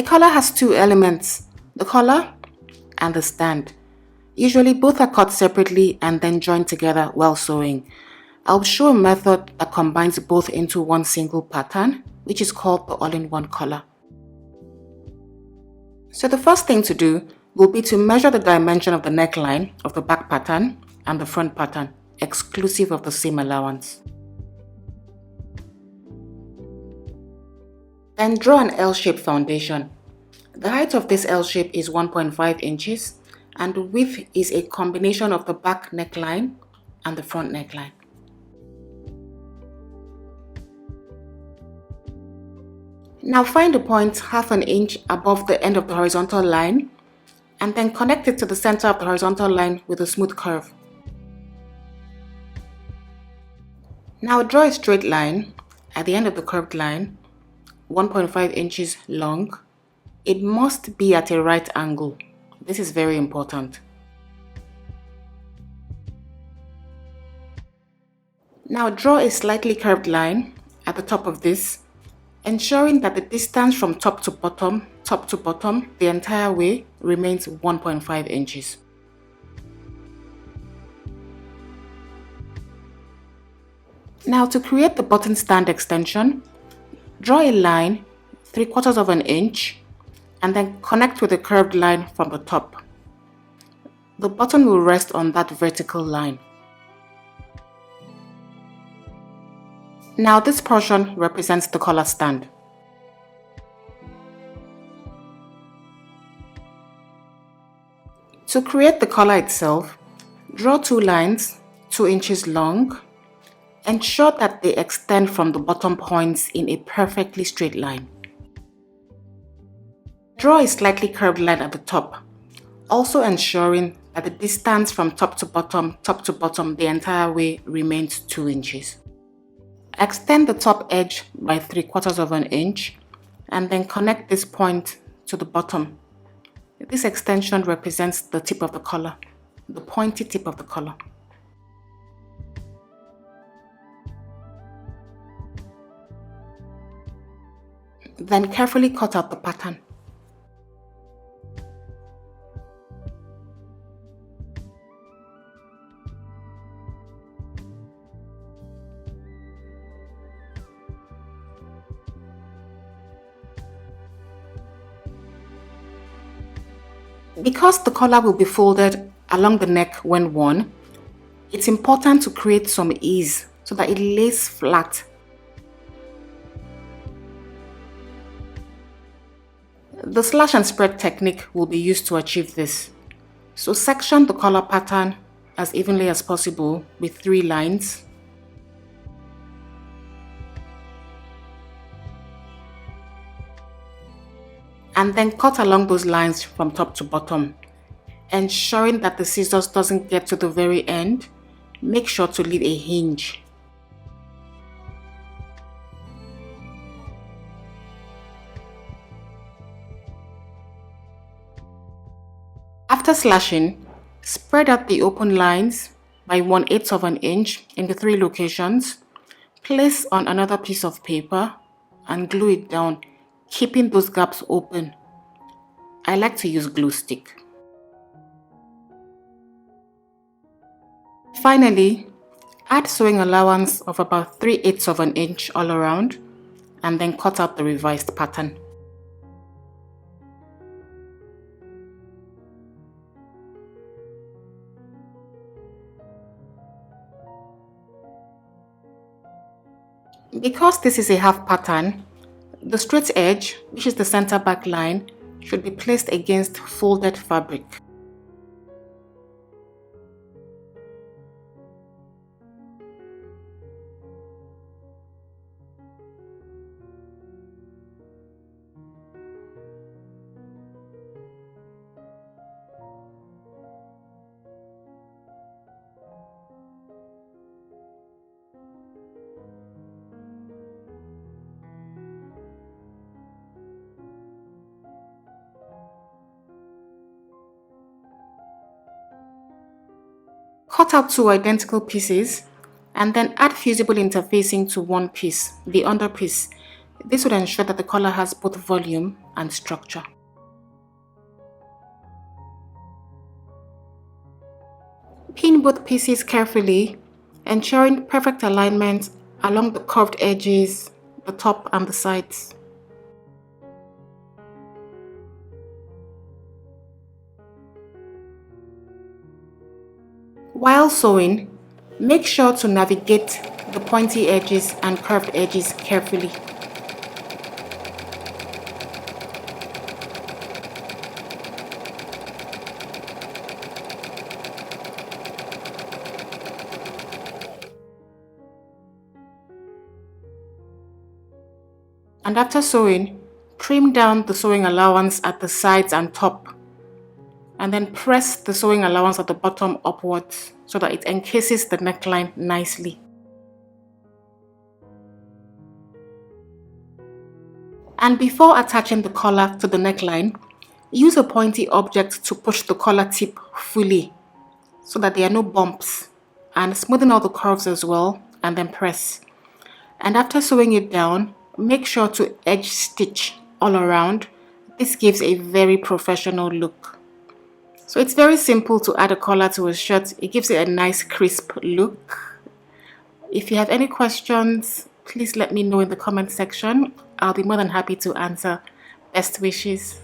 A collar has two elements, the collar and the stand. Usually both are cut separately and then joined together while sewing. I'll show a method that combines both into one single pattern, which is called the all-in-one collar. So the first thing to do will be to measure the dimension of the neckline of the back pattern and the front pattern, exclusive of the seam allowance. Then draw an L-shaped foundation. The height of this L shape is 1.5 inches and the width is a combination of the back neckline and the front neckline. Now find a point half an inch above the end of the horizontal line and then connect it to the center of the horizontal line with a smooth curve. Now draw a straight line at the end of the curved line, 1.5 inches long. It must be at a right angle. This is very important. Now draw a slightly curved line at the top of this, ensuring that the distance from top to bottom, the entire way remains 1.5 inches. Now to create the button stand extension, draw a line 3/4 of an inch and then connect with a curved line from the top. The button will rest on that vertical line. Now this portion represents the collar stand. To create the collar itself, draw two lines 2 inches long. Ensure that they extend from the bottom points in a perfectly straight line. Draw a slightly curved line at the top, also ensuring that the distance from top to bottom, the entire way remains 2 inches. Extend the top edge by 3/4 of an inch and then connect this point to the bottom. This extension represents the tip of the collar, the pointy tip of the collar. Then carefully cut out the pattern. Because the collar will be folded along the neck when worn, it's important to create some ease so that it lays flat. The slash and spread technique will be used to achieve this. So section the collar pattern as evenly as possible with 3 lines. And then cut along those lines from top to bottom, ensuring that the scissors doesn't get to the very end. Make sure to leave a hinge. After slashing, spread out the open lines by 1/8 of an inch in the 3 locations. Place on another piece of paper and glue it down, keeping those gaps open. I like to use glue stick. Finally, add sewing allowance of about 3/8 of an inch all around and then cut out the revised pattern. Because this is a half pattern, the straight edge, which is the center back line, should be placed against folded fabric. Cut out 2 identical pieces and then add fusible interfacing to one piece, the under piece. This would ensure that the collar has both volume and structure. Pin both pieces carefully, ensuring perfect alignment along the curved edges, the top and the sides. While sewing, make sure to navigate the pointy edges and curved edges carefully. And after sewing, trim down the sewing allowance at the sides and top, and then press the sewing allowance at the bottom upwards so that it encases the neckline nicely. And before attaching the collar to the neckline, use a pointy object to push the collar tip fully so that there are no bumps, and smoothen out the curves as well, and then press. And after sewing it down, make sure to edge stitch all around. This gives a very professional look. So it's very simple to add a collar to a shirt. It gives it a nice crisp look. If you have any questions, please let me know in the comment section. I'll be more than happy to answer. Best wishes.